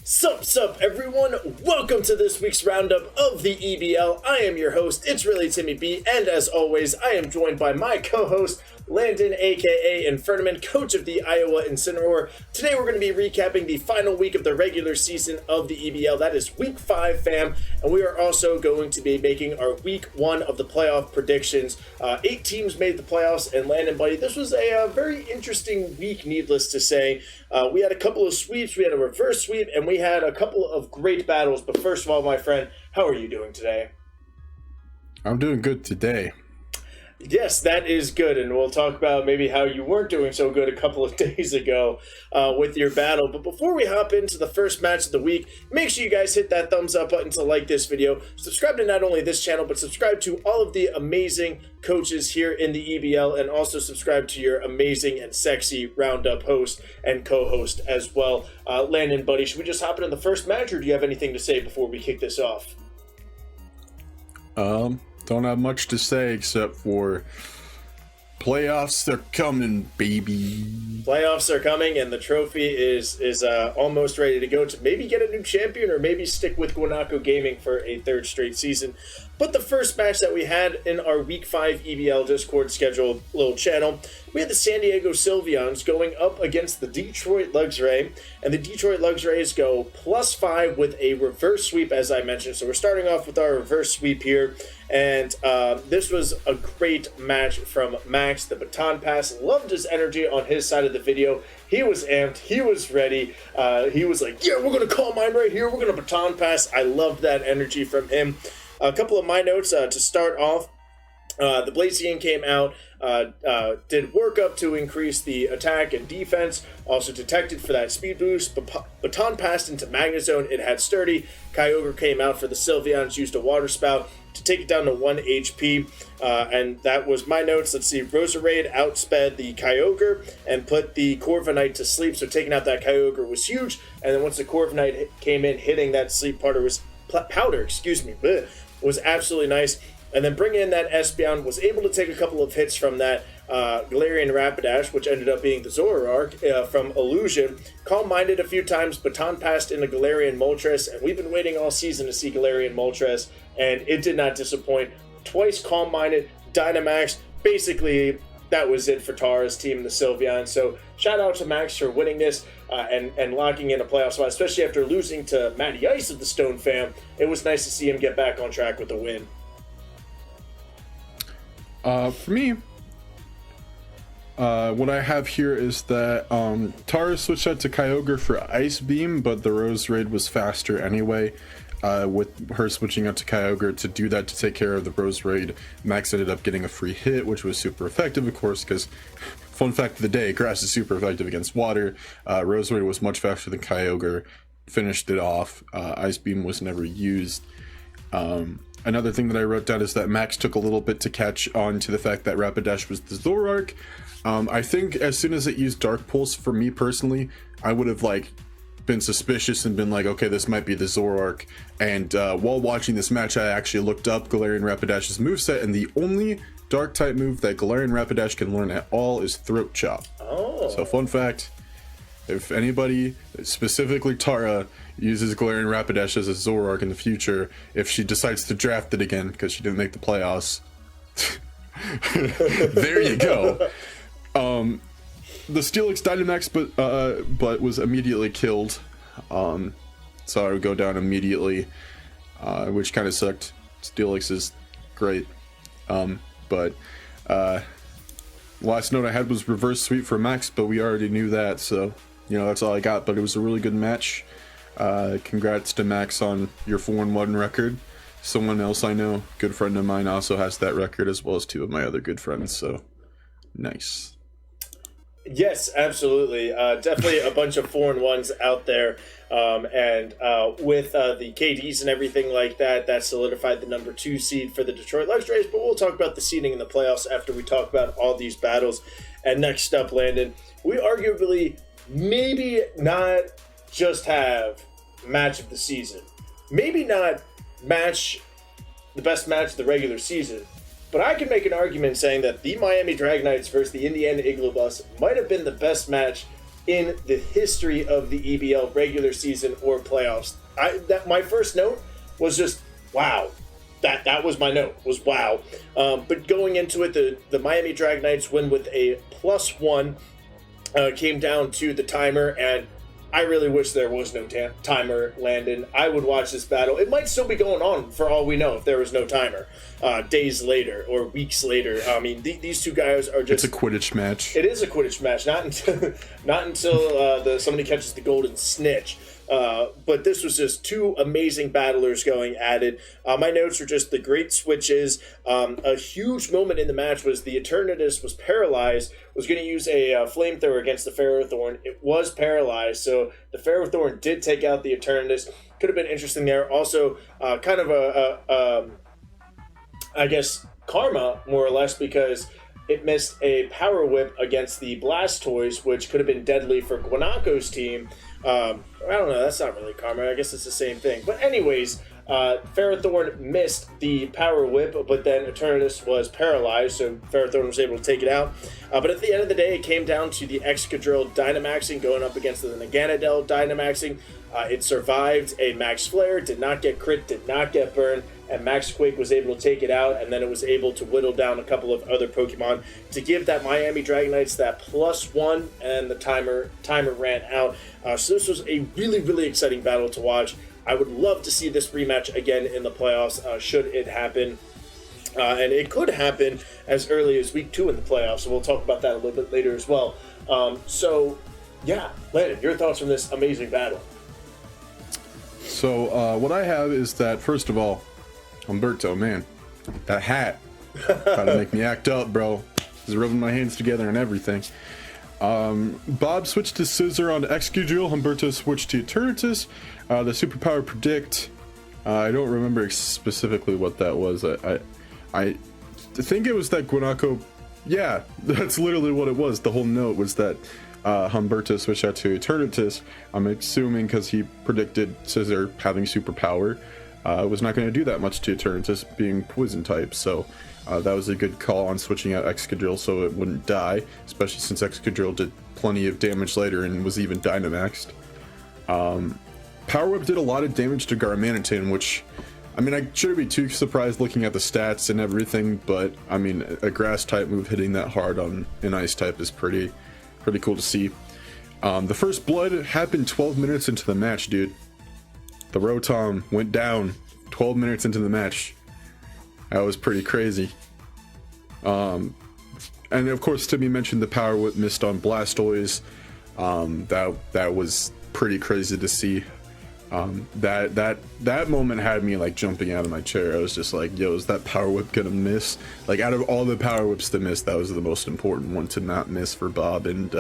Sup everyone, welcome to this week's roundup of the EBL. I am your host, ItsReallyTimmyB, and as always, I am joined by my co-host, Landon, aka Infernomen, coach of the Iowa Incineroar. Today we're going to be recapping the final week of the regular season of the EBL. That is week 5, fam, and we are also going to be making our week 1 of the playoff predictions. 8 teams made the playoffs, and Landon, buddy, this was a very interesting week, needless to say. We had a couple of sweeps, we had a reverse sweep, and we had a couple of great battles. But first of all, my friend, how are you doing today? I'm doing good today. Yes, that is good, and we'll talk about maybe how you weren't doing so good a couple of days ago with your battle. But before we hop into the first match of the week, make sure you guys hit that thumbs up button to like this video. Subscribe to not only this channel, but subscribe to all of the amazing coaches here in the EBL, and also subscribe to your amazing and sexy Roundup host and co-host as well. Landon, buddy, should we just hop into the first match, or do you have anything to say before we kick this off? Don't have much to say except for playoffs, they're coming, baby. Playoffs are coming, and the trophy is almost ready to go to maybe get a new champion or maybe stick with Guanako Gaming for a 3rd straight season. But the first match that we had in our Week 5 EBL Discord scheduled little channel, we had the San Diego Sylveons going up against the Detroit Luxray, and the Detroit Luxrays go +5 with a reverse sweep, as I mentioned. So we're starting off with our reverse sweep here, and this was a great match from Max. The baton pass, loved his energy on his side of the video. He was amped, he was ready, he was like, yeah, we're going to call mine right here, we're going to baton pass. I loved that energy from him. A couple of my notes to start off. The Blaziken came out, did work up to increase the attack and defense, also detected for that speed boost. Baton passed into Magnezone, it had sturdy. Kyogre came out for the Sylveons, used a water spout to take it down to 1 HP, and that was my notes. Let's see, Roserade outsped the Kyogre and put the Corviknight to sleep, so taking out that Kyogre was huge, and then once the Corviknight came in, hitting that sleep powder was absolutely nice. And then bringing in that Espeon, was able to take a couple of hits from that Galarian Rapidash, which ended up being the Zoroark from Illusion. Calm-minded a few times, baton passed into Galarian Moltres, and we've been waiting all season to see Galarian Moltres, and it did not disappoint. Twice calm-minded, Dynamax. Basically, that was it for Tara's team, the Sylveon. So shout out to Max for winning this and locking in a playoff spot, especially after losing to Matty Ice of the Stone fam. It was nice to see him get back on track with the win. For me, what I have here is that Tara switched out to Kyogre for Ice Beam, but the Roserade was faster anyway. With her switching out to Kyogre to do that, to take care of the Roserade, Max ended up getting a free hit, which was super effective, of course, because fun fact of the day, grass is super effective against water. Roserade was much faster than Kyogre, finished it off. Ice Beam was never used. Another thing that I wrote down is that Max took a little bit to catch on to the fact that Rapidash was the Zoroark. I think as soon as it used Dark Pulse, for me personally, I would have been suspicious and been like, okay, this might be the Zoroark. And while watching this match, I actually looked up Galarian Rapidash's moveset, and the only Dark type move that Galarian Rapidash can learn at all is Throat Chop. Oh. So fun fact, if anybody, specifically Tara, uses Galarian Rapidash as a Zoroark in the future, if she decides to draft it again because she didn't make the playoffs, there you go. The Steelix Dynamax, but was immediately killed, so I would go down immediately, which kind of sucked. Steelix is great, but last note I had was reverse sweep for Max, but we already knew that, so that's all I got. But it was a really good match. Congrats to Max on your 4-1 record. Someone else I know, good friend of mine, also has that record, as well as 2 of my other good friends, so nice. Yes, absolutely. Definitely a bunch of 4-1s out there. And with the KDs and everything like that, that solidified the number 2 seed for the Detroit Luxrays. But we'll talk about the seeding in the playoffs after we talk about all these battles. And next up, Landon, we arguably maybe not just have match of the season. Maybe not the best match of the regular season. But I can make an argument saying that the Miami Dragonites versus the Indiana Igloo Bus might have been the best match in the history of the EBL regular season or playoffs. My first note was just wow. That was my note, was wow. But going into it, the Miami Drag Knights win with a +1, came down to the timer, and I really wish there was no timer, Landon. I would watch this battle. It might still be going on for all we know if there was no timer. Days later or weeks later. I mean, these two guys are just... It's a Quidditch match. It is a Quidditch match, not until somebody catches the golden snitch. But this was just two amazing battlers going at it. My notes are just the great switches. A huge moment in the match was the Eternatus was paralyzed, was going to use a flamethrower against the Ferrothorn. It was paralyzed, so the Ferrothorn did take out the Eternatus. Could have been interesting there. Also, kind of I guess, karma, more or less, because it missed a Power Whip against the Blastoise, which could have been deadly for Guanako's team. I don't know, that's not really karma. I guess it's the same thing. But anyways, Ferrothorn missed the Power Whip, but then Eternatus was paralyzed, so Ferrothorn was able to take it out. But at the end of the day, it came down to the Excadrill Dynamaxing going up against the Naganadel Dynamaxing. It survived a Max Flare, did not get crit, did not get burned, and Max Quake was able to take it out, and then it was able to whittle down a couple of other Pokemon to give that Miami Dragon Knights that +1, and the timer ran out. So this was a really, really exciting battle to watch. I would love to see this rematch again in the playoffs, should it happen. And it could happen as early as week 2 in the playoffs, so we'll talk about that a little bit later as well. So, yeah, Landon, your thoughts on this amazing battle? So, what I have is that, first of all, Humberto, man, that hat about to make me act up, bro. He's rubbing my hands together and everything. Bob switched to Scissor on Excadrill. Humberto switched to Eternatus. The superpower Predict. I don't remember specifically what that was. I think it was that Guanako. Yeah, that's literally what it was. The whole note was that Humberto switched out to Eternatus. I'm assuming because he predicted Scissor having superpower. Was not going to do that much to Eternatus being poison type, so that was a good call on switching out Excadrill so it wouldn't die, especially since Excadrill did plenty of damage later and was even Dynamaxed. Power Whip did a lot of damage to Garmanitin, which, I mean, I shouldn't be too surprised looking at the stats and everything, but I mean, a grass type move hitting that hard on an ice type is pretty cool to see. The first blood happened 12 minutes into the match, dude. The Rotom went down 12 minutes into the match. That was pretty crazy. And of course, Timmy mentioned the Power Whip missed on Blastoise. That was pretty crazy to see. That moment had me like jumping out of my chair. I was just like, yo, is that Power Whip gonna miss? Like, out of all the Power Whips to miss, that was the most important one to not miss for Bob, and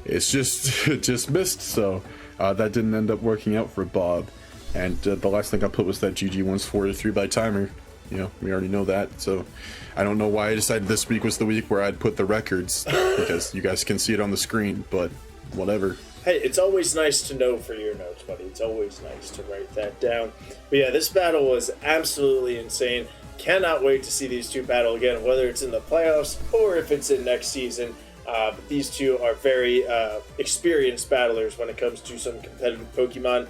it just missed. So that didn't end up working out for Bob. And the last thing I put was that GG wins 4-3 by timer. You know, we already know that. So I don't know why I decided this week was the week where I'd put the records, because you guys can see it on the screen, but whatever. Hey, it's always nice to know for your notes, buddy. It's always nice to write that down. But yeah, this battle was absolutely insane. Cannot wait to see these two battle again, whether it's in the playoffs or if it's in next season. But these two are very experienced battlers when it comes to some competitive Pokemon.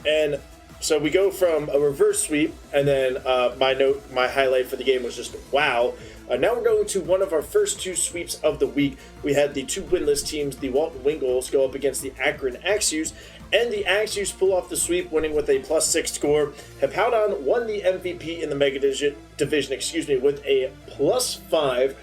And so we go from a reverse sweep, and then my highlight for the game was just wow. Now we're going to one of our first two sweeps of the week. We had the two winless teams, the Walton Wingulls, go up against the Akron Axews, and the Axews pull off the sweep, winning with a +6 score. Hippowdon won the MVP in the Mega Division, with a +5.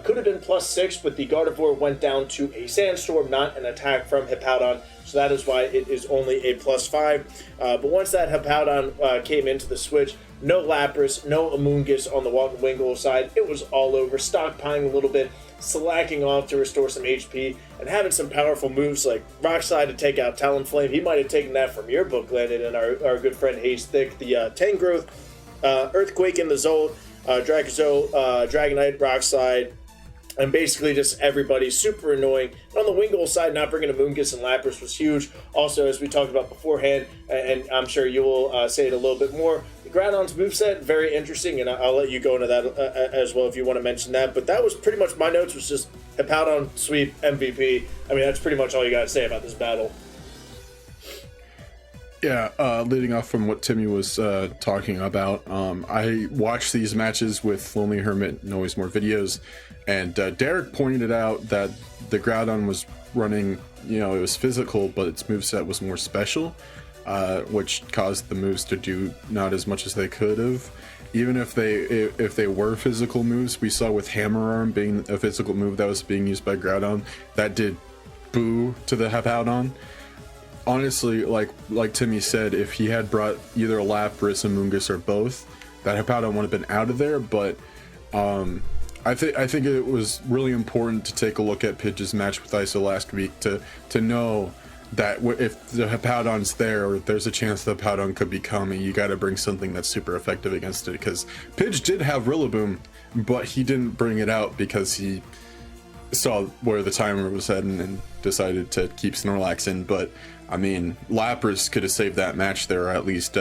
Could have been +6, but the Gardevoir went down to a Sandstorm, not an attack from Hippowdon, so that is why it is only a +5. But once that Hippowdon came into the switch, no Lapras, no Amoonguss on the Walton Wingull side. It was all over, stockpiling a little bit, slacking off to restore some HP, and having some powerful moves like Rock Slide to take out Talonflame. He might have taken that from your book, Landon, and our good friend Haze Thick. The Tangrowth, Earthquake in the Zolt, Dracozolt, Dragonite, Rock Slide, and basically just everybody super annoying. On the Wingull side, not bringing a Amoonguss and Lapras was huge. Also, as we talked about beforehand, and I'm sure you will say it a little bit more, Groudon's moveset, very interesting, and I'll let you go into that as well if you want to mention that. But that was pretty much my notes, was just Hippowdon, sweep, MVP. I mean, that's pretty much all you got to say about this battle. Yeah, leading off from what Timmy was talking about, I watched these matches with Lonely Hermit and Always More Videos, and Derek pointed out that the Groudon was running, it was physical, but its moveset was more special, which caused the moves to do not as much as they could have. Even if they were physical moves, we saw with Hammer Arm being a physical move that was being used by Groudon, that did boo to the Hippowdon. Honestly, like Timmy said, if he had brought either a Lapras, a Mungus, or both, that Hippowdon would have been out of there. But I think it was really important to take a look at Pidge's match with Iso last week to know that if the Hippowdon's there, or there's a chance the Hippowdon could be coming, you got to bring something that's super effective against it. Because Pidge did have Rillaboom, but he didn't bring it out because he saw where the timer was heading and decided to keep Snorlax in. But I mean, Lapras could have saved that match there, or at least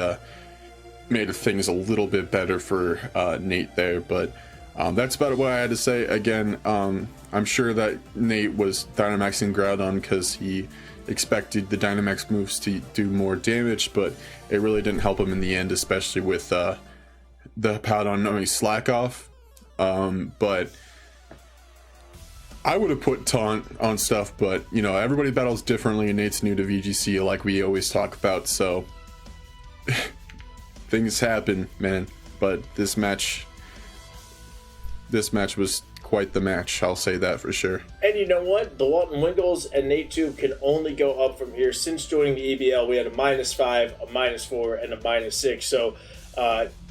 made things a little bit better for Nate there. But that's about what I had to say. Again, I'm sure that Nate was Dynamaxing Groudon because he expected the Dynamax moves to do more damage, but it really didn't help him in the end, especially with the Hippowdon knowing Slack Off. But I would have put Taunt on stuff, but everybody battles differently, and Nate's new to VGC like we always talk about, so things happen, man. But this match was quite the match, I'll say that for sure. And you know what? The Walton Wingles and Nate too can only go up from here. Since joining the EBL, we had a -5, a -4, and a -6, so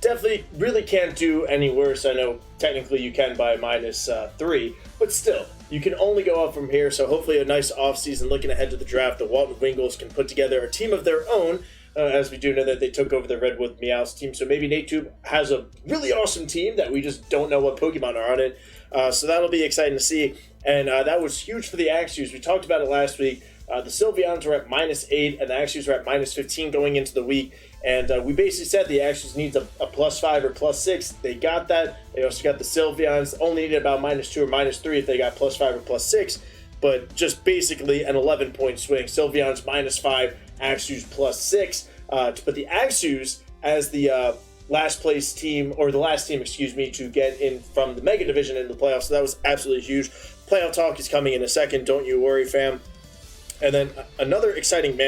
definitely really can't do any worse. I know technically you can by -3, but still, you can only go up from here. So hopefully a nice offseason looking ahead to the draft. The Walton Wingles can put together a team of their own, as we do know that they took over the Redwood Meowth team. So maybe NateTube has a really awesome team that we just don't know what Pokemon are on it. So that'll be exciting to see. And that was huge for the Axews. We talked about it last week. The Sylveons were at -8, and the Axews were at -15 going into the week. And we basically said the Axews needs a +5 or +6. They got that. They also got the Sylveons. Only needed about -2 or -3 if they got +5 or +6. But just basically an 11-point swing. Sylveons -5, Axews +6. To put the Axews as the last place team, or the last team, to get in from the Mega Division in the playoffs. So that was absolutely huge. Playoff talk is coming in a second. Don't you worry, fam. And then another exciting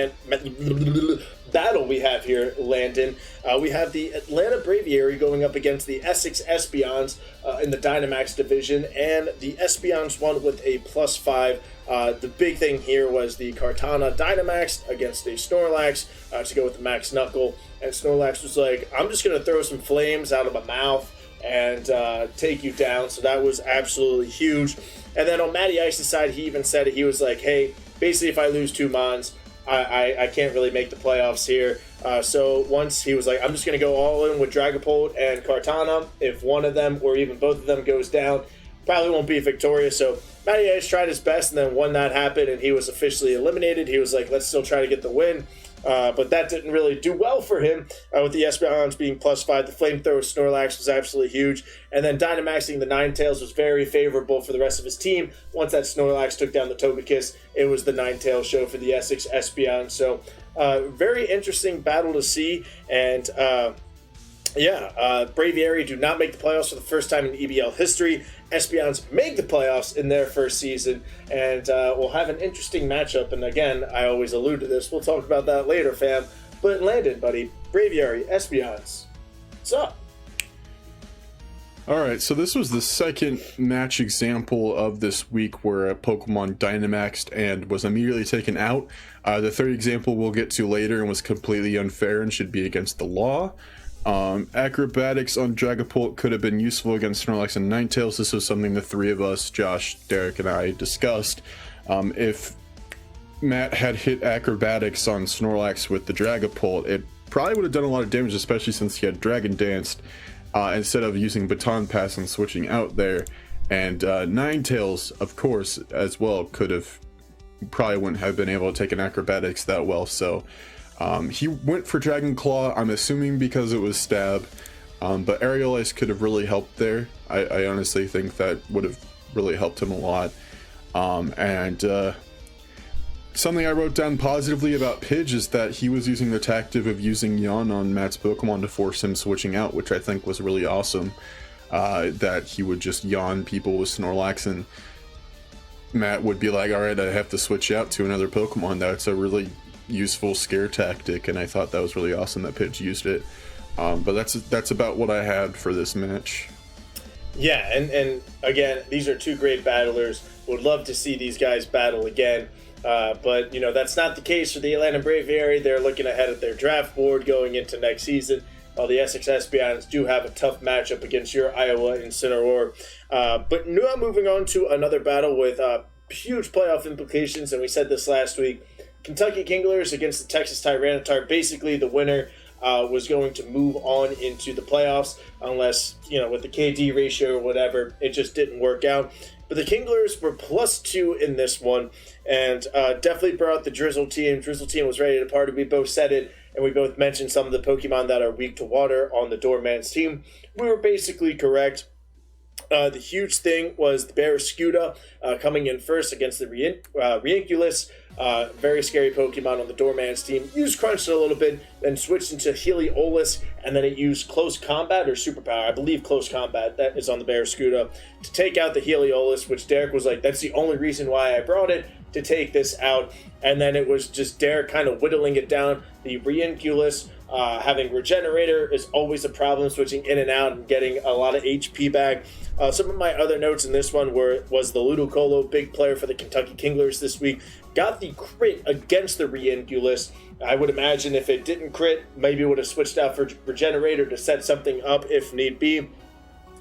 battle we have here, Landon. We have the Atlanta Braviary going up against the Essex Espeons in the Dynamax division, and the Espeons won with a +5. The big thing here was the Kartana Dynamax against a Snorlax to go with the Max Knuckle, and Snorlax was like, I'm just going to throw some flames out of my mouth and take you down. So that was absolutely huge. And then on Matty Ice's side, he even said it. He was like, hey, basically if I lose 2 Mons, I can't really make the playoffs here. So once he was like, I'm just going to go all in with Dragapult and Kartana. If one of them or even both of them goes down, probably won't be victorious. So Matty Ice tried his best, and then when that happened and he was officially eliminated, he was like, let's still try to get the win. But that didn't really do well for him with the Espeons being +5. The Flamethrower Snorlax was absolutely huge. And then Dynamaxing the Ninetales was very favorable for the rest of his team. Once that Snorlax took down the Togekiss, it was the Ninetales show for the Essex Espeons. So very interesting battle to see. And Braviary do not make the playoffs for the first time in EBL history. Espeons make the playoffs in their first season, and we'll have an interesting matchup. And again, I always allude to this. We'll talk about that later, fam. But Landon, buddy, Braviary, Espeons, what's up? Alright, so this was the second match example of this week where a Pokemon Dynamaxed and was immediately taken out. The third example we'll get to later and was completely unfair and should be against the law. Acrobatics on Dragapult could have been useful against Snorlax and Ninetales. This was something the three of us, Josh, Derek, and I discussed. If Matt had hit Acrobatics on Snorlax with the Dragapult, it probably would have done a lot of damage, especially since he had Dragon Danced instead of using Baton Pass and switching out there. And Ninetales, of course, as well, probably wouldn't have been able to take an Acrobatics that well. So He went for Dragon Claw, I'm assuming because it was stab, but Aerial Ice could have really helped there. I honestly think that would have really helped him a lot. Something I wrote down positively about Pidge is that he was using the tactic of using Yawn on Matt's Pokemon to force him switching out, which I think was really awesome. That he would just yawn people with Snorlax, and Matt would be like, alright, I have to switch out to another Pokemon. That's a really useful scare tactic, and I thought that was really awesome that Pidge used it. But that's about what I had for this match. Yeah, and again, these are two great battlers. Would love to see these guys battle again. But, you know, that's not the case for the Atlanta Braviary. They're looking ahead at their draft board going into next season, while the Essex Espions do have a tough matchup against your Iowa Incineroar. But now moving on to another battle with huge playoff implications, and we said this last week. Kentucky Kinglers against the Texas Tyranitar. Basically, the winner was going to move on into the playoffs unless, you know, with the KD ratio or whatever, it just didn't work out. But the Kinglers were +2 in this one, and definitely brought the Drizzle team. Drizzle team was ready to party. We both said it, and we both mentioned some of the Pokemon that are weak to water on the Doorman's team. We were basically correct. The huge thing was the Barraskewda coming in first against the Reinculus. Very scary Pokemon on the Doorman's team. Used Crunch a little bit, then switched into Heliolus, and then it used Close Combat or Superpower. I believe Close Combat, that is on the Barraskewda, to take out the Heliolus, which Derek was like, that's the only reason why I brought it, to take this out. And then it was just Derek kind of whittling it down. The Reinculus having Regenerator is always a problem, switching in and out and getting a lot of HP back. Some of my other notes in this one was the Ludicolo, big player for the Kentucky Kinglers this week, got the crit against the Reinculus. I would imagine if it didn't crit, maybe would have switched out for Regenerator to set something up if need be.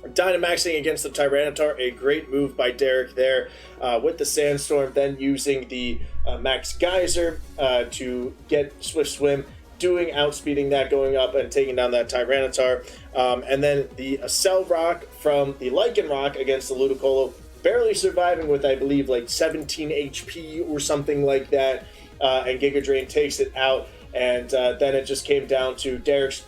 Dynamaxing against the Tyranitar, a great move by Derek there with the Sandstorm, then using the Max Geyser to get Swift Swim, outspeeding that, going up and taking down that Tyranitar. And then the Cell Rock from the Lycanroc against the Ludicolo, barely surviving with, I believe, like 17 HP or something like that. And Giga Drain takes it out. And then it just came down to Derek's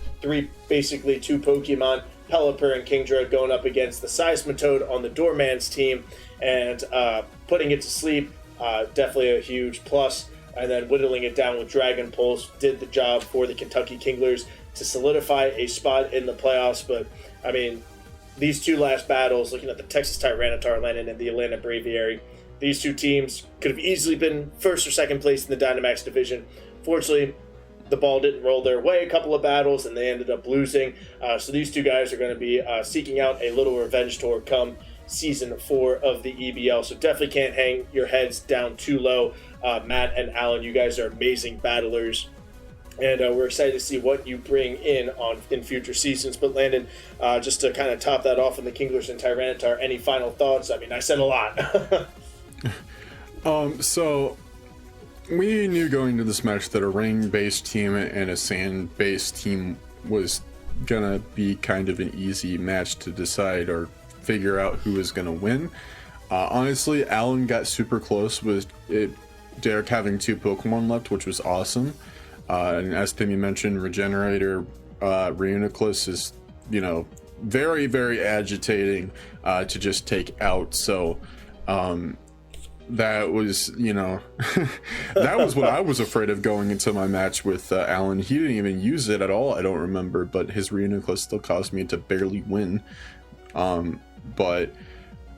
basically two Pokemon, Pelipper and Kingdra, going up against the Seismitoad on the Doorman's team and putting it to sleep. Definitely a huge plus. And then whittling it down with Dragon Pulse did the job for the Kentucky Kinglers to solidify a spot in the playoffs. But, I mean, these two last battles, looking at the Texas Tyranitar Lennon and the Atlanta Braviary, these two teams could have easily been first or second place in the Dynamax division. Fortunately, the ball didn't roll their way a couple of battles, and they ended up losing. So these two guys are going to be seeking out a little revenge tour come Season 4 of the EBL. So definitely can't hang your heads down too low. Matt and Alan, you guys are amazing battlers. And we're excited to see what you bring in future seasons. But Landon, just to kind of top that off on the Kinglers and Tyranitar, any final thoughts? I mean, I said a lot. So we knew going into this match that a rain-based team and a sand-based team was gonna be kind of an easy match to decide or figure out who is gonna win. Honestly, Alan got super close with Derek having two Pokemon left, which was awesome. And as Timmy mentioned, Regenerator Reuniclus is, you know, very, very agitating to just take out. So that was, you know, that was what I was afraid of going into my match with Alan. He didn't even use it at all, I don't remember, but his Reuniclus still caused me to barely win. But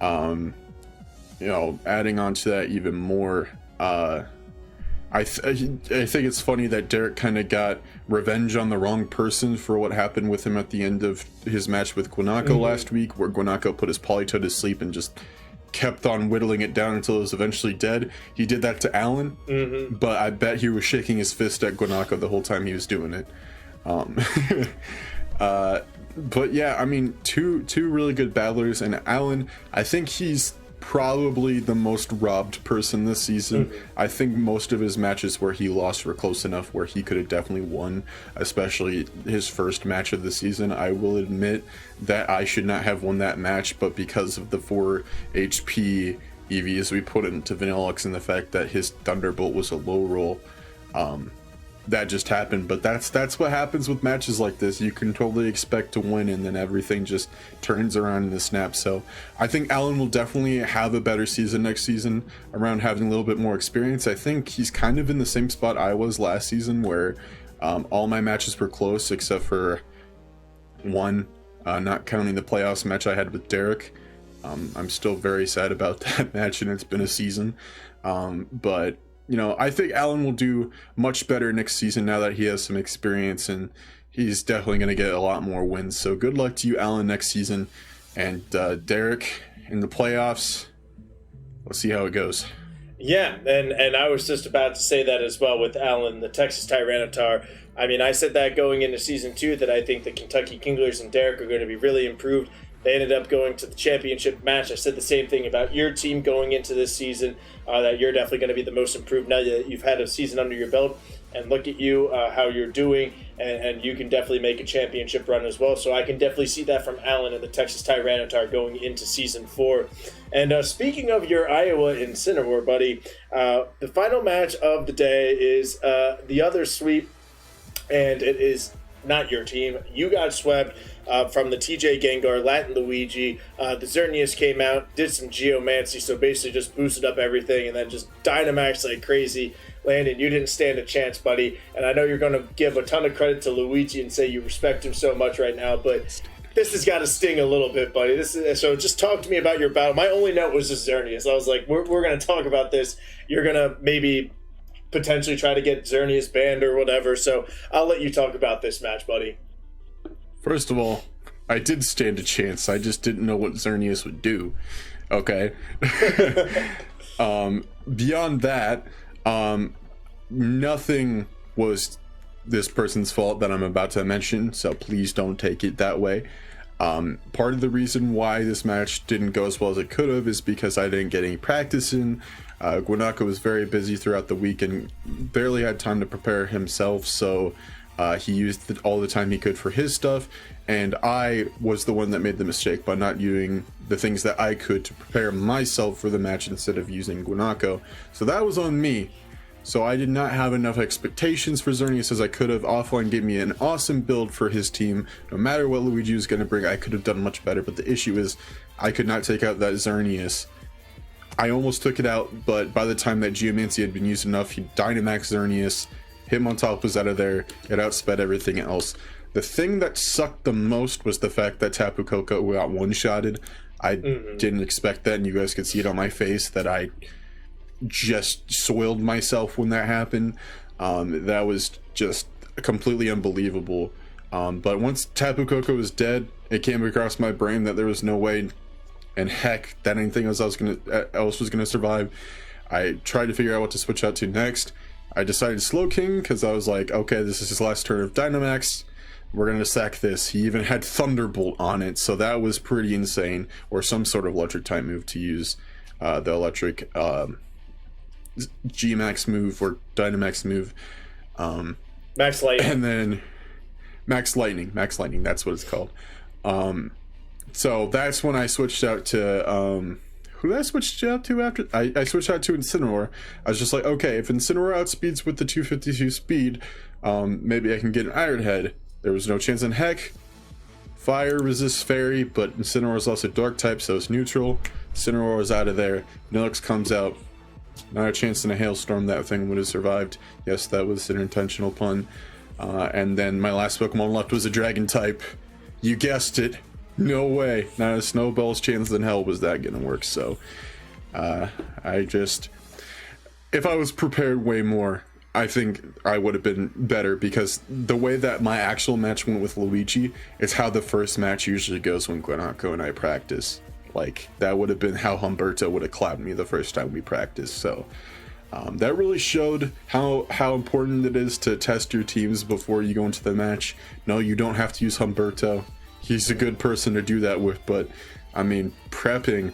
you know, adding on to that even more, I think it's funny that Derek kind of got revenge on the wrong person for what happened with him at the end of his match with Guanako last week, where Guanako put his Politoed to sleep and just kept on whittling it down until it was eventually dead. He did that to Alan, but I bet he was shaking his fist at Guanako the whole time he was doing it. But yeah, I mean, two really good battlers, and Alan, I think he's probably the most robbed person this season. I think most of his matches where he lost were close enough where he could have definitely won, especially his first match of the season. I will admit that I should not have won that match, but because of the 4 HP EVs we put into Vanillux and the fact that his Thunderbolt was a low roll, that just happened. But that's what happens with matches like this. You can totally expect to win, and then everything just turns around in the snap. So I think Alan will definitely have a better season next season around having a little bit more experience. I think he's kind of in the same spot I was last season, where all my matches were close except for one, not counting the playoffs match I had with Derek. I'm still very sad about that match, and it's been a season. But you know, I think Alan will do much better next season now that he has some experience, and he's definitely going to get a lot more wins. So good luck to you, Alan, next season. And Derek, in the playoffs, let's see how it goes. Yeah, and I was just about to say that as well with Alan, the Texas Tyranitar. I mean, I said that going into season 2 that I think the Kentucky Kinglers and Derek are going to be really improved. They ended up going to the championship match. I said the same thing about your team going into this season, that you're definitely going to be the most improved now that you've had a season under your belt. And look at you, how you're doing, and you can definitely make a championship run as well. So I can definitely see that from Alan and the Texas Tyranitar going into season 4. And speaking of your Iowa Incineroar, buddy, the final match of the day is the other sweep, and it is not your team. You got swept from the TJ Gengar, Latin Luigi. The Xerneas came out, did some Geomancy, so basically just boosted up everything, and then just Dynamax like crazy. Landon, you didn't stand a chance, buddy. And I know you're going to give a ton of credit to Luigi and say you respect him so much right now, but this has got to sting a little bit, buddy. So just talk to me about your battle. My only note was just Xerneas. I was like, we're going to talk about this. You're going to maybe potentially try to get Xerneas banned or whatever. So I'll let you talk about this match, buddy. First of all, I did stand a chance. I just didn't know what Xerneas would do. Okay. Beyond that, nothing was this person's fault that I'm about to mention, so please don't take it that way. Part of the reason why this match didn't go as well as it could have is because I didn't get any practice in. Guanako was very busy throughout the week and barely had time to prepare himself, so he used all the time he could for his stuff, and I was the one that made the mistake by not using the things that I could to prepare myself for the match instead of using Guanako. So that was on me. So I did not have enough expectations for Xerneas as I could have. Offline gave me an awesome build for his team. No matter what Luigi was going to bring, I could have done much better, but the issue is I could not take out that Xerneas. I almost took it out, but by the time that Geomancy had been used enough, he Dynamax Xerneas. Him on top was out of there. It outsped everything else. The thing that sucked the most was the fact that Tapu Koko got one-shotted. I didn't expect that, and you guys could see it on my face that I just soiled myself when that happened. That was just completely unbelievable. But once Tapu Koko was dead, it came across my brain that there was no way and heck that anything else was gonna survive. I tried to figure out what to switch out to next. I decided Slow King because I was like, okay, this is his last turn of Dynamax. We're gonna sack this. He even had Thunderbolt on it, so that was pretty insane. Or some sort of electric type move to use the electric G-Max move or Dynamax move. Max Lightning. And then Max Lightning, that's what it's called. So that's when I switched out to who did I switch out to after? I switched out to Incineroar. I was just like, okay, if Incineroar outspeeds with the 252 speed, maybe I can get an Iron Head. There was no chance in heck. Fire resists Fairy, but Incineroar is also Dark type, so it's neutral. Incineroar is out of there. Nilix comes out. Not a chance in a hailstorm that thing would have survived. Yes, that was an intentional pun. And then my last Pokemon left was a Dragon type. You guessed it. No way. Not a snowball's chance in hell was that gonna work. So if I was prepared way more, I think I would have been better, because the way that my actual match went with Luigi is how the first match usually goes when Guanako and I practice. Like, that would have been how Humberto would have clapped me the first time we practiced. So that really showed how important it is to test your teams before you go into the match. No, you don't have to use Humberto. He's a good person to do that with, but I mean, prepping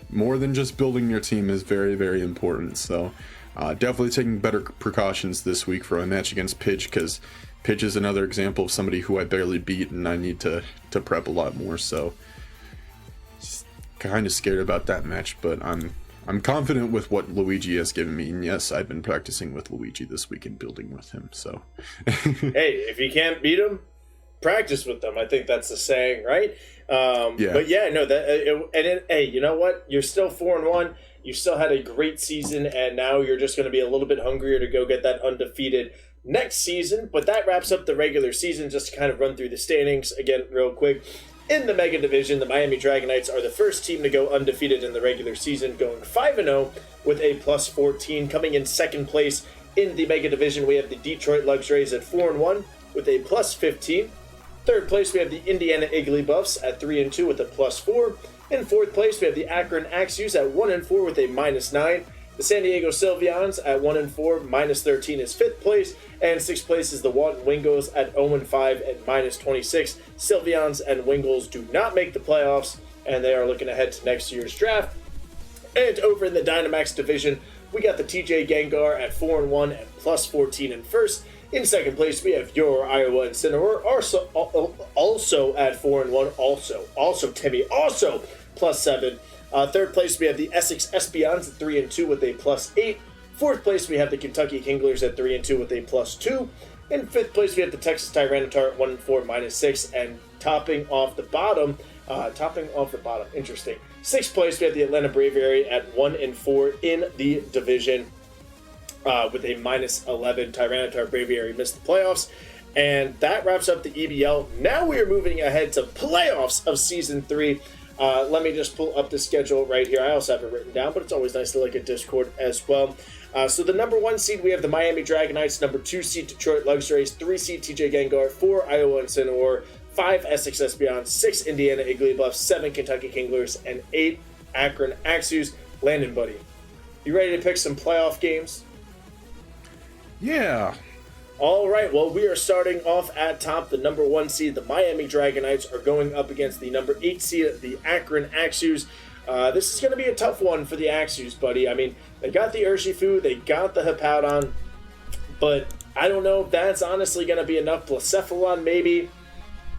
more than just building your team is very, very important. So definitely taking better precautions this week for a match against Pidge, because Pidge is another example of somebody who I barely beat and I need to prep a lot more. So kind of scared about that match, but I'm I'm confident with what Luigi has given me, and yes, I've been practicing with Luigi this week and building with him. So, hey, if you can't beat him, practice with them. I think that's the saying, right? Yeah. But yeah, no, hey, you know what? You're still 4-1. You still had a great season, and now you're just going to be a little bit hungrier to go get that undefeated next season. But that wraps up the regular season. Just to kind of run through the standings again real quick. In the Mega Division, the Miami Dragonites are the first team to go undefeated in the regular season, going 5-0 with a plus 14. Coming in second place in the Mega Division, we have the Detroit Luxrays at 4-1 with a plus 15. Third place, we have the Indiana Igglybuffs at 3-2 with a plus 4. In fourth place, we have the Akron Axews at 1-4 with a minus 9. The San Diego Sylveons at 1-4, minus 13 is fifth place. And sixth place is the Walton Wingles at 0-5 and minus 26. Sylveons and Wingles do not make the playoffs, and they are looking ahead to next year's draft. And over in the Dynamax division, we got the TJ Gengar at 4-1 and plus 14 in first. In second place, we have your Iowa Incineroar, also at 4-1, also Timmy, also plus 7. Third place, we have the Essex Espeons at 3-2 with a plus 8. Fourth place, we have the Kentucky Kinglers at 3-2 with a plus 2. In fifth place, we have the Texas Tyranitar at 1-4, minus 6. And topping off the bottom, interesting. Sixth place, we have the Atlanta Braviary at 1-4 in the division. With a minus 11. Tyranitar Braviary missed the playoffs. And that wraps up the EBL. Now we are moving ahead to playoffs of Season 3. Let me just pull up the schedule right here. I also have it written down, but it's always nice to look at Discord as well. So the number 1 seed, we have the Miami Dragonites. Number 2 seed, Detroit Luxrays. 3 seed, TJ Gengar. 4, Iowa Incineroar. 5, Essex Espeons. 6, Indiana Igglybuffs. 7, Kentucky Kinglers. And 8, Akron Axews. Landon, buddy, you ready to pick some playoff games? Yeah. All right, well, we are starting off at top. The number 1 seed, the Miami Dragonites, are going up against the number 8 seed, the Akron Axews. This is going to be a tough one for the Axews, buddy. I mean, they got the Urshifu, they got the Hippowdon, but I don't know if that's honestly going to be enough. Blacephalon, maybe.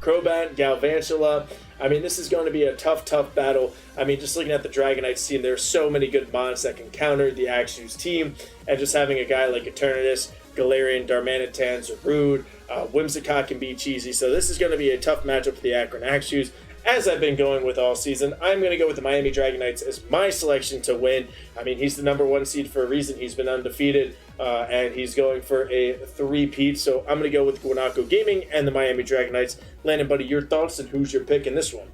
Crobat, Galvantula. I mean, this is going to be a tough battle. I mean, just looking at the Dragonites team, there's so many good mons that can counter the Axews team, and just having a guy like Eternatus, Galarian, Darmanitan, Zarude, Whimsicott can be cheesy, so this is going to be a tough matchup for the Akron Axews. As I've been going with all season, I'm going to go with the Miami Dragonites as my selection to win. I mean, he's the number 1 seed for a reason. He's been undefeated, and he's going for a 3-peat. So I'm going to go with Guanako Gaming and the Miami Dragonites. Landon, buddy, your thoughts and who's your pick in this one?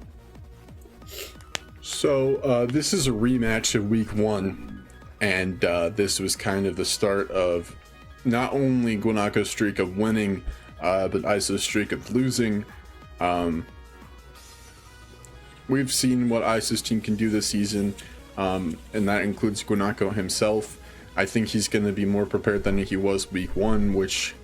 So this is a rematch of Week 1, and this was kind of the start of not only Guanako's streak of winning, but Iso's streak of losing. We've seen what Iso's team can do this season, and that includes Guanako himself. I think he's going to be more prepared than he was Week 1, which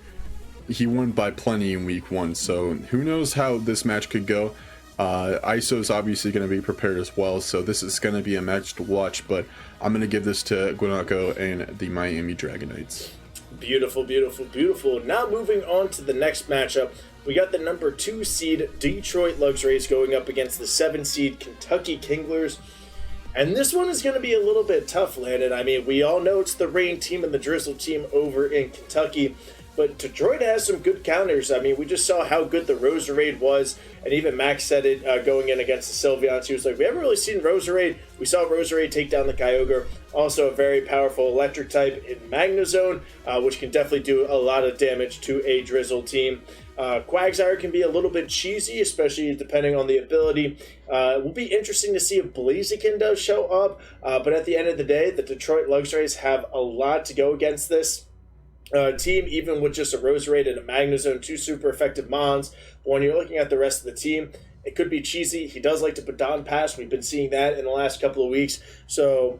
he won by plenty in Week 1, so who knows how this match could go. Iso's obviously going to be prepared as well, so this is going to be a match to watch, but I'm going to give this to Guanako and the Miami Dragonites. Beautiful. Now moving on to the next matchup, we got the number 2 seed Detroit Luxrays going up against the 7 seed Kentucky Kinglers. And this one is going to be a little bit tough, Landon. I mean, we all know it's the rain team and the drizzle team over in Kentucky, but Detroit has some good counters. I mean, we just saw how good the Roserade was, and even Max said it going in against the Sylveons. He was like, we haven't really seen Roserade. We saw Roserade take down the Kyogre. Also a very powerful electric type in Magnezone, which can definitely do a lot of damage to a drizzle team. Quagsire can be a little bit cheesy, especially depending on the ability. It will be interesting to see if Blaziken does show up, but at the end of the day, the Detroit Luxrays have a lot to go against this team, even with just a Roserade and a Magnezone, 2 super effective mons. But when you're looking at the rest of the team, it could be cheesy. He does like to Baton Pass. We've been seeing that in the last couple of weeks. So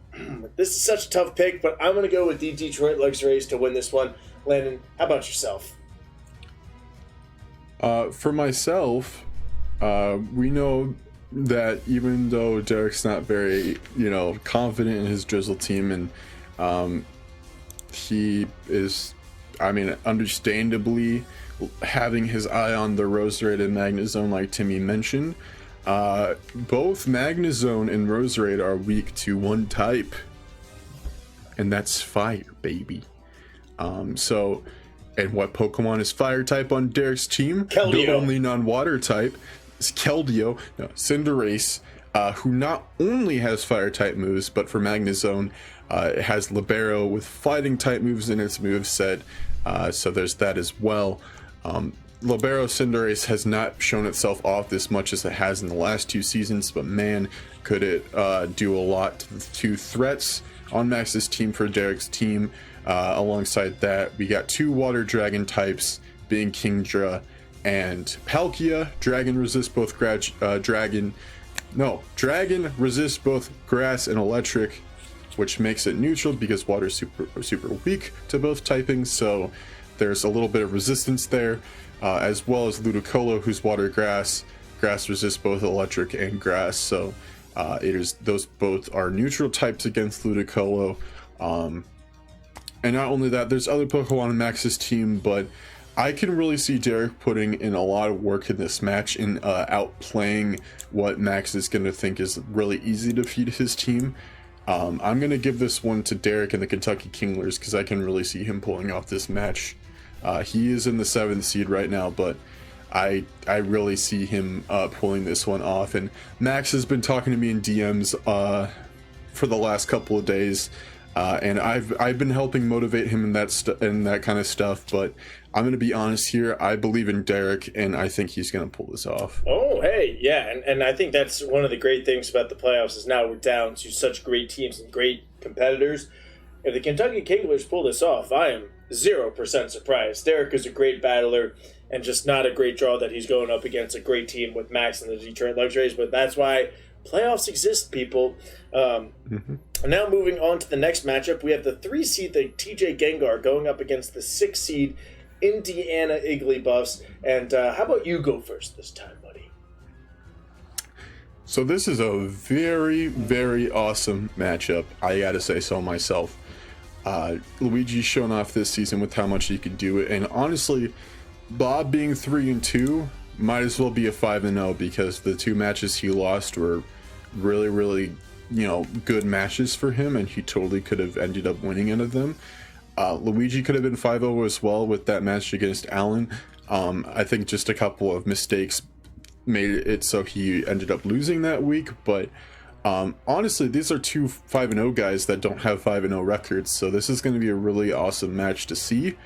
this is such a tough pick, but I'm going to go with the Detroit Luxrays to win this one. Landon, how about yourself? For myself, we know that even though Derek's not very, confident in his drizzle team, and he is, understandably having his eye on the Roserade and Magnezone, like Timmy mentioned. Both Magnezone and Roserade are weak to one type, and that's fire, baby. And what Pokemon is fire type on Derek's team? Keldeo. The only non-water type is Keldeo, Cinderace, who not only has fire type moves, but for Magnezone, it has Libero with fighting type moves in its moveset. So there's that as well. Libero Cinderace has not shown itself off this much as it has in the last 2 seasons, but man, could it do a lot to threats on Max's team for Derek's team. Alongside that, we got 2 water dragon types, being Kingdra and Palkia. Dragon resists both dragon resists both grass and electric, which makes it neutral because water is super weak to both typings. So there's a little bit of resistance there, as well as Ludicolo, who's water grass. Grass resists both electric and grass. So those both are neutral types against Ludicolo. And not only that, there's other Pokemon in Max's team, but I can really see Derek putting in a lot of work in this match in outplaying what Max is going to think is really easy to defeat his team. I'm going to give this one to Derek and the Kentucky Kinglers because I can really see him pulling off this match. He is in the 7th seed right now, but I really see him pulling this one off. And Max has been talking to me in DMs for the last couple of days. And I've been helping motivate him in that kind of stuff, but I'm gonna be honest here. I believe in Derek, and I think he's gonna pull this off. Oh, hey, yeah, and I think that's one of the great things about the playoffs is now we're down to such great teams and great competitors. If the Kentucky Kinglers pull this off, I am 0% surprised. Derek is a great battler, and just not a great draw that he's going up against a great team with Max and the Detroit Luxrays, but that's why playoffs exist, people. Now moving on to the next matchup, we have the 3 seed, the TJ Gengar, going up against the 6 seed, Indiana Igglybuffs. And how about you go first this time, buddy? So this is a very, very awesome matchup. I gotta say so myself. Luigi's shown off this season with how much he can do it, and honestly, Bob being 3-2 might as well be a 5-0 because the 2 matches he lost were really, really, good matches for him, and he totally could have ended up winning any of them. Luigi could have been 5-0 as well with that match against Allen. I think just a couple of mistakes made it so he ended up losing that week, but honestly, these are 2 5-0 guys that don't have 5-0 records, so this is going to be a really awesome match to see.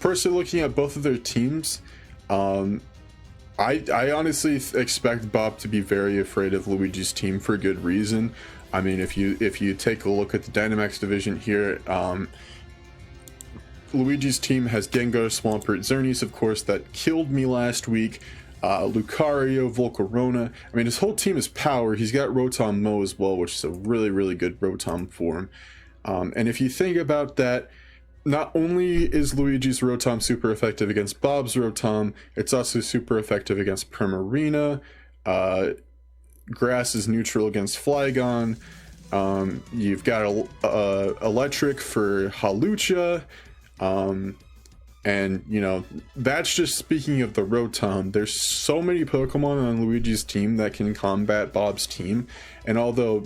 Personally, looking at both of their teams, I honestly expect Bob to be very afraid of Luigi's team for good reason. I mean, if you take a look at the Dynamax division here, Luigi's team has Gengar, Swampert, Xerneas, of course, that killed me last week. Lucario, Volcarona. I mean, his whole team is power. He's got Rotom Mow as well, which is a really, really good Rotom form. And if you think about that, not only is Luigi's Rotom super effective against Bob's Rotom, it's also super effective against Primarina. Grass is neutral against Flygon. You've got Electric for Hawlucha. And, that's just speaking of the Rotom. There's so many Pokemon on Luigi's team that can combat Bob's team. And although,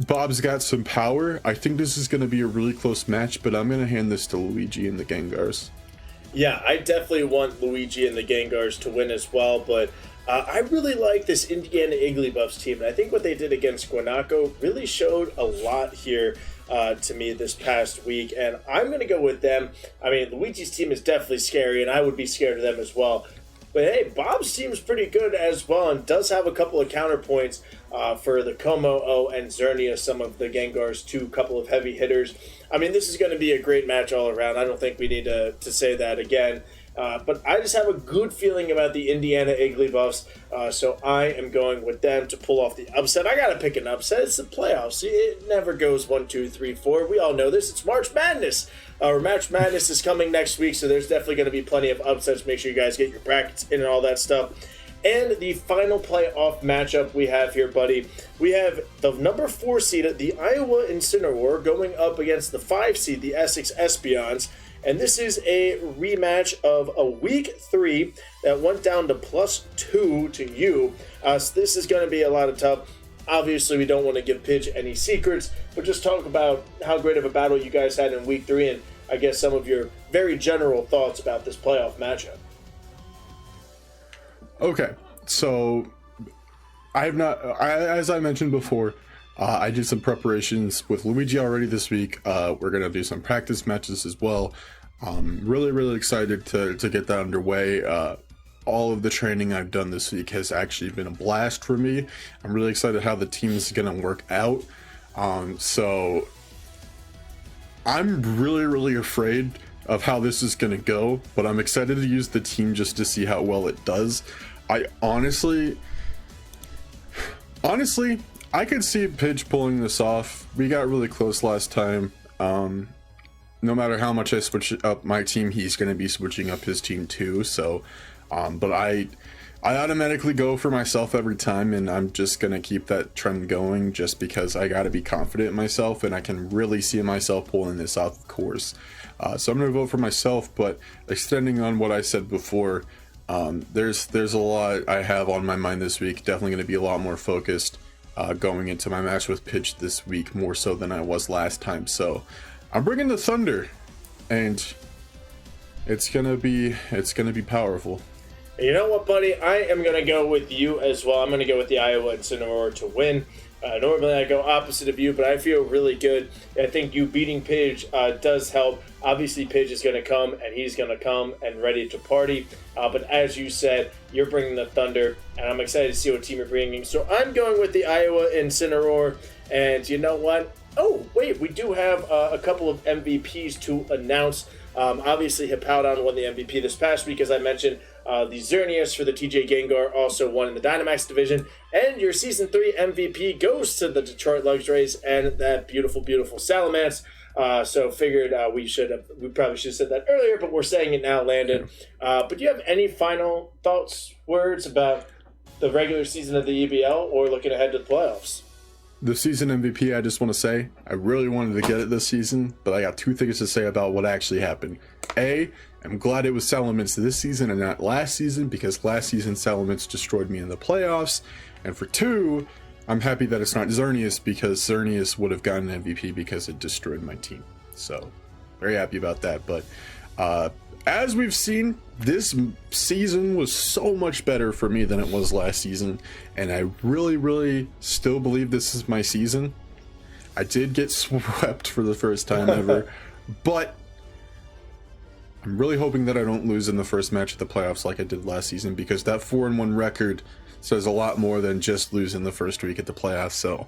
Bob's got some power, I think this is going to be a really close match, but I'm going to hand this to Luigi and the Gengars. Yeah, I definitely want Luigi and the Gengars to win as well, but I really like this Indiana Igglybuffs team, and I think what they did against Guanako really showed a lot here to me this past week, and I'm going to go with them. I mean, Luigi's team is definitely scary, and I would be scared of them as well. But hey, Bob's team is pretty good as well, and does have a couple of counterpoints for the Como-O and Xerneas, some of the Gengar's couple of heavy hitters. I mean, this is going to be a great match all around. I don't think we need to say that again. But I just have a good feeling about the Indiana Igglybuffs, so I am going with them to pull off the upset. I got to pick an upset. It's the playoffs. It never goes 1, 2, 3, 4. We all know this. It's March Madness. March Madness is coming next week, so there's definitely going to be plenty of upsets. Make sure you guys get your brackets in and all that stuff. And the final playoff matchup we have here, buddy, we have the number 4 seed, the Iowa Incineroar, going up against the 5 seed, the Essex Espeons. And this is a rematch of a week 3 that went down to +2 to you. So this is going to be a lot of tough. Obviously, we don't want to give Pidge any secrets, but just talk about how great of a battle you guys had in Week 3 and I guess some of your very general thoughts about this playoff matchup. Okay, so as I mentioned before, I did some preparations with Luigi already this week. We're going to do some practice matches as well. Really excited to get that underway. All of the training I've done this week has actually been a blast for me. I'm really excited how the team is going to work out. So I'm really afraid of how this is going to go, but I'm excited to use the team just to see how well it does. I honestly, I could see Pidge pulling this off. We got really close last time. No matter how much I switch up my team, he's going to be switching up his team too. So, but I automatically go for myself every time, and I'm just going to keep that trend going just because I got to be confident in myself, and I can really see myself pulling this off, of course. So I'm going to vote for myself, but extending on what I said before, there's a lot I have on my mind this week. Definitely going to be a lot more focused going into my match with Pidge this week, more so than I was last time. So I'm bringing the Thunder, and it's gonna be powerful. You know what, buddy? I am going to go with you as well. I'm going to go with the Iowa Incineroar to win. Normally I go opposite of you, but I feel really good. I think you beating Pidge does help. Obviously, Pidge is going to come, and he's going to come and ready to party. But as you said, you're bringing the Thunder, and I'm excited to see what team you're bringing. So I'm going with the Iowa Incineroar, and you know what? Oh, wait, we do have a couple of MVPs to announce. Obviously, Hippowdon won the MVP this past week, as I mentioned. The Xerneas for the TJ Gengar also won in the Dynamax division. And your Season 3 MVP goes to the Detroit Luxrays and that beautiful Salamence. So figured we probably should have said that earlier, but we're saying it now, Landon. But do you have any final thoughts, words about the regular season of the EBL or looking ahead to the playoffs? The season MVP, I just want to say, I really wanted to get it this season, but I got two things to say about what actually happened. A, I'm glad it was Salamence this season and not last season, because last season Salamence destroyed me in the playoffs. And for two, I'm happy that it's not Xerneas, because Xerneas would have gotten an MVP because it destroyed my team. So, very happy about that. But as we've seen, this season was so much better for me than it was last season, and I really still believe this is my season. I did get swept for the first time ever, but I'm really hoping that I don't lose in the first match of the playoffs like I did last season, because that 4-1 record says a lot more than just losing the first week at the playoffs. So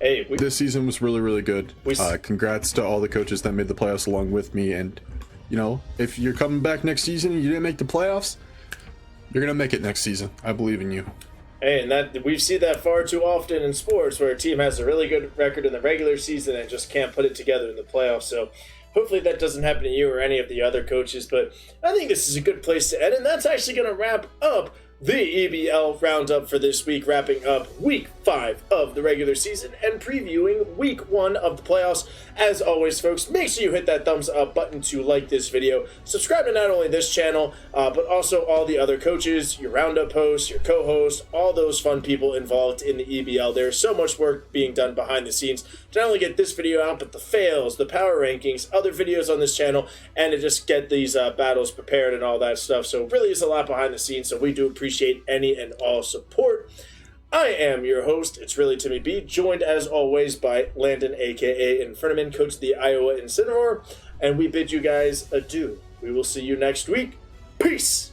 this season was really good. Congrats to all the coaches that made the playoffs along with me, and you know, if you're coming back next season and you didn't make the playoffs, you're gonna make it next season. I believe in you. Hey, and that we see that far too often in sports, where a team has a really good record in the regular season and just can't put it together in the playoffs. So hopefully that doesn't happen to you or any of the other coaches. But I think this is a good place to end, and that's actually going to wrap up the EBL Roundup for this week, wrapping up Week 5 of the regular season and previewing Week 1 of the playoffs. As always, folks, make sure you hit that thumbs up button to like this video. Subscribe to not only this channel, but also all the other coaches, your Roundup hosts, your co-hosts, all those fun people involved in the EBL. There's so much work being done behind the scenes to not only get this video out, but the fails, the power rankings, other videos on this channel, and to just get these battles prepared and all that stuff. So really is a lot behind the scenes, so we do appreciate any and all support. I am your host, It's Really Timmy B, joined as always by Landon, aka Infernomen, coach of the Iowa Incineroar, and we bid you guys adieu. We will see you next week. Peace!